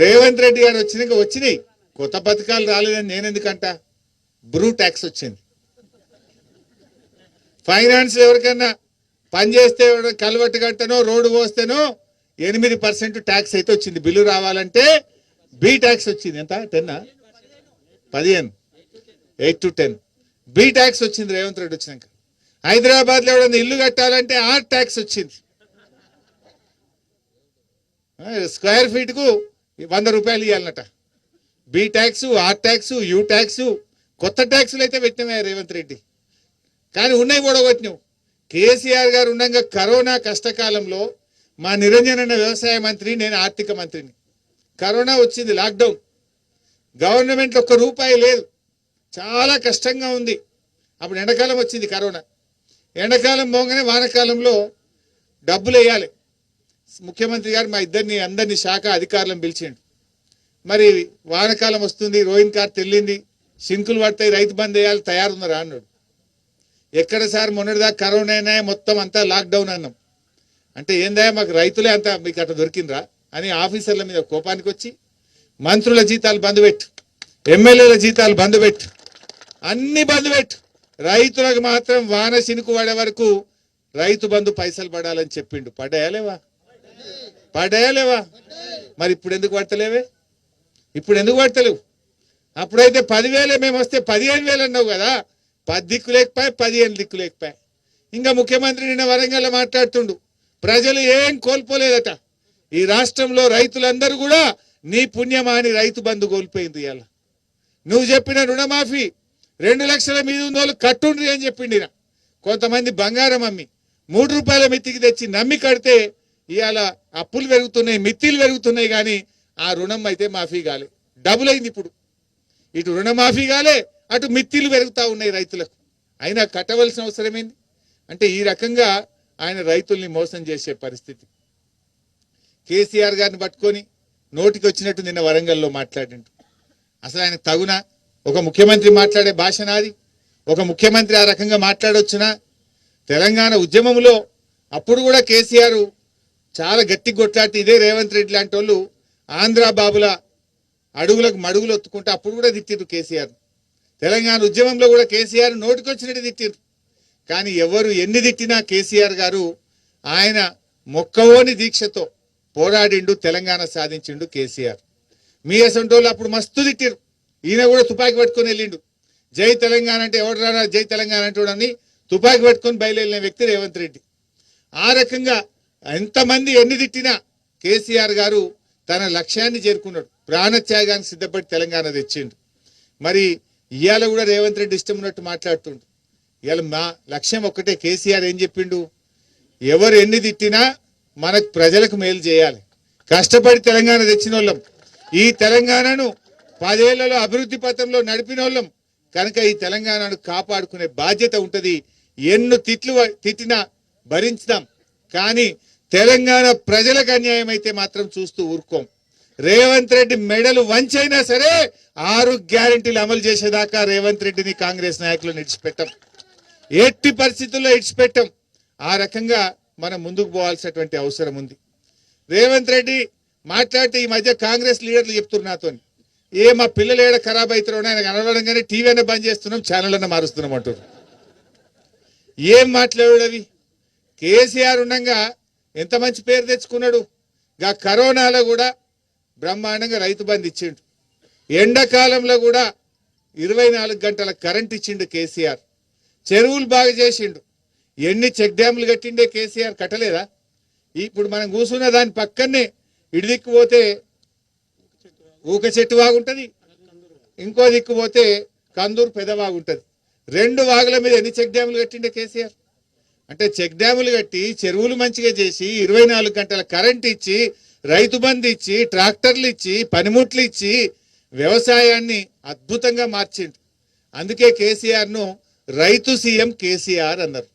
రేవంత్ రెడ్డి గారు వచ్చినాయి కొత్త పథకాలు రాలేదని నేను ఎందుకంట. బ్రూ ట్యాక్స్ వచ్చింది. ఫైనాన్స్ ఎవరికన్నా పని చేస్తే కలవట్టు కట్టనో రోడ్డు పోస్తేనో 8% ట్యాక్స్ అయితే వచ్చింది. బిల్లు రావాలంటే బి ట్యాక్స్ వచ్చింది. ఎంత 10 15 8 to 10 బి ట్యాక్స్ వచ్చింది రేవంత్ రెడ్డి వచ్చినాక. హైదరాబాద్లో ఎవడన్నా ఇల్లు కట్టాలంటే ఆర్ ట్యాక్స్ వచ్చింది. స్క్వేర్ ఫీట్కు 100 రూపాయలు ఇవ్వాలన్నట. B tax, R tax, you tax, కొత్త ట్యాక్సులు అయితే పెట్టినామే రేవంత్ రెడ్డి. కానీ ఉన్నాయి కూడా కొట్టినావు. కేసీఆర్ గారు ఉండగా కరోనా కష్టకాలంలో మా నిరంజన్ అన్న వ్యవసాయ మంత్రి, నేను ఆర్థిక మంత్రిని. కరోనా వచ్చింది, లాక్డౌన్. గవర్నమెంట్లో ₹1 లేదు, చాలా కష్టంగా ఉంది. అప్పుడు ఎండాకాలం వచ్చింది కరోనా. ఎండాకాలం పోగానే వానకాలంలో డబ్బులు వేయాలి. ముఖ్యమంత్రి గారు మా అందరినీ శాఖ అధికారులను పిలిచిండు. మరి వానకాలం వస్తుంది, రోహిన్ కార్త్ వెళ్ళింది, సింకులు పడతాయి, రైతు బంద్ వేయాలి, తయారున్నారా అన్నాడు. ఎక్కడ సార్ మొన్నటిదాకా కరోనా అయినా మొత్తం అంతా లాక్డౌన్ అన్నాం. అంటే ఏందా మాకు రైతులే అంతా మీకు అట్లా దొరికిండ్రా అని ఆఫీసర్ల మీద కోపానికి వచ్చి మంత్రుల జీతాలు బంద్ పెట్టు, ఎమ్మెల్యేల జీతాలు బంద్ పెట్టు, అన్ని బంద్ పెట్టు, రైతులకు మాత్రం వాన సినుకు పడే వరకు రైతు బంధు పైసలు పడాలని చెప్పిండు. పడ్డాయలేవా? మరి ఇప్పుడు ఎందుకు పడతలేవే? ఇప్పుడు ఎందుకు పడతలేవు? అప్పుడైతే 10,000 మేము వస్తే 15,000 అన్నావు కదా. 10 దిక్కు లేకపోయా, 15 దిక్కు లేకపోయా. ఇంకా ముఖ్యమంత్రి నిన్న వరంగల్లో మాట్లాడుతుండు, ప్రజలు ఏం కోల్పోలేదట. ఈ రాష్ట్రంలో రైతులందరూ కూడా నీ పుణ్యమాని రైతు బంధు కోల్పోయింది. ఇవాళ నువ్వు చెప్పిన రుణమాఫీ 2 లక్షల మీద ఉన్న వాళ్ళు కట్టుండ్రి అని చెప్పిండి. కొంతమంది బంగారం అమ్మి ₹3 మిత్తికి తెచ్చి నమ్మి కడితే ఇవాళ అప్పులు పెరుగుతున్నాయి, మిత్తిలు పెరుగుతున్నాయి, కానీ ఆ రుణం అయితే మాఫీ కాలే. డబుల్ అయింది. ఇప్పుడు ఇటు రుణమాఫీ కాలే, అటు మిత్తిలు పెరుగుతూ ఉన్నాయి రైతులకు. అయినా కట్టవలసిన అవసరం ఏంది? అంటే ఈ రకంగా ఆయన రైతుల్ని మోసం చేసే పరిస్థితి. కేసీఆర్ గారిని పట్టుకొని నోటికి వచ్చినట్టు నిన్న వరంగల్లో మాట్లాడిండు. అసలు ఆయన తగునా? ఒక ముఖ్యమంత్రి మాట్లాడే భాష నాది? ఒక ముఖ్యమంత్రి ఆ రకంగా మాట్లాడొచ్చునా? తెలంగాణ ఉద్యమంలో అప్పుడు కూడా కేసీఆర్ చాలా గట్టి కొట్లాటి ఇదే రేవంత్ రెడ్డి లాంటి వాళ్ళు ఆంధ్ర బాబుల అడుగులకు మడుగులు ఒత్తుకుంటే అప్పుడు కూడా తిట్టిరు కేసీఆర్. తెలంగాణ ఉద్యమంలో కూడా కేసీఆర్ నోటికొచ్చినట్టు తిట్టిరు. కానీ ఎవరు ఎన్ని తిట్టినా కేసీఆర్ గారు ఆయన మొక్కవోని దీక్షతో పోరాడిండు, తెలంగాణ సాధించిండు కేసీఆర్. మీ అసంటోళ్ళు అప్పుడు మస్తు తిట్టిరు. ఈయన కూడా తుపాకీ పట్టుకొని వెళ్ళిండు. జై తెలంగాణ అంటే ఎవడు రానా జై తెలంగాణ అంటూడని తుపాకీ పట్టుకొని బయలుదేరిన వ్యక్తి రేవంత్ రెడ్డి. ఆ రకంగా ఎంతమంది ఎన్ని తిట్టినా కేసీఆర్ గారు తన లక్ష్యాన్ని చేరుకున్నాడు. ప్రాణత్యాగానికి సిద్ధపడి తెలంగాణ తెచ్చిండు. మరి ఇవాళ కూడా రేవంత్ రెడ్డి ఇష్టం ఉన్నట్టు మాట్లాడుతుండు. ఇవాళ మా లక్ష్యం ఒక్కటే. కేసీఆర్ ఏం చెప్పిండు? ఎవరు ఎన్ని తిట్టినా మనకు ప్రజలకు మేలు చేయాలి. కష్టపడి తెలంగాణ తెచ్చిన వాళ్ళం, ఈ తెలంగాణను 10 ఏళ్లలో అభివృద్ధి పథంలో నడిపిన వాళ్ళం కనుక ఈ తెలంగాణను కాపాడుకునే బాధ్యత ఉంటుంది. ఎన్ను తిట్టినా భరించుదాం, కానీ తెలంగాణ ప్రజలకు అన్యాయం అయితే మాత్రం చూస్తూ ఊరుకోం. రేవంత్ రెడ్డి మెడలు వంచైనా సరే 6 గ్యారెంటీలు అమలు చేసేదాకా రేవంత్ రెడ్డిని కాంగ్రెస్ నాయకులను ఇడిచిపెట్టాం, ఎట్టి పరిస్థితుల్లో ఇడిచిపెట్టాం. ఆ రకంగా మనం ముందుకు పోవాల్సినటువంటి అవసరం ఉంది. రేవంత్ రెడ్డి మాట్లాడితే ఈ మధ్య కాంగ్రెస్ లీడర్లు చెప్తున్నారు నాతో, మా పిల్లలు ఏడ ఖరాబ్ అవుతారో ఆయన కనబడంగానే టీవీ అన్న బంద్ చేస్తున్నాం, ఛానల్ అన్న మారుస్తున్నాం అంటారు. ఏం మాట్లాడవి? కేసీఆర్ ఉండగా ఎంత మంచి పేరు తెచ్చుకున్నాడు. గా కరోనాలో కూడా బ్రహ్మాండంగా రైతు బంధు ఇచ్చిండు. ఎండాకాలంలో కూడా 24 గంటల కరెంట్ ఇచ్చిండు కేసీఆర్. చెరువులు బాగా చేసిండు. ఎన్ని చెక్ డ్యాములు కట్టిండే కేసీఆర్, కట్టలేదా? ఇప్పుడు మనం కూర్చున్న దాని పక్కనే ఇటు దిక్కు పోతే ఊక చెట్టు వాగుంటుంది, ఇంకో దిక్కు పోతే కందూరు పెదవాగుంటుంది. 2 వాగుల మీద ఎన్ని చెక్ డ్యాములు కట్టిండే కేసీఆర్. అంటే చెక్ డ్యాములు కట్టి చెరువులు మంచిగా చేసి 24 గంటల కరెంట్ ఇచ్చి రైతు బంధు ఇచ్చి ట్రాక్టర్లు ఇచ్చి పనిముట్లు ఇచ్చి వ్యవసాయాన్ని అద్భుతంగా మార్చిండు. అందుకే కేసీఆర్ ను రైతు సీఎం కేసీఆర్ అన్నారు.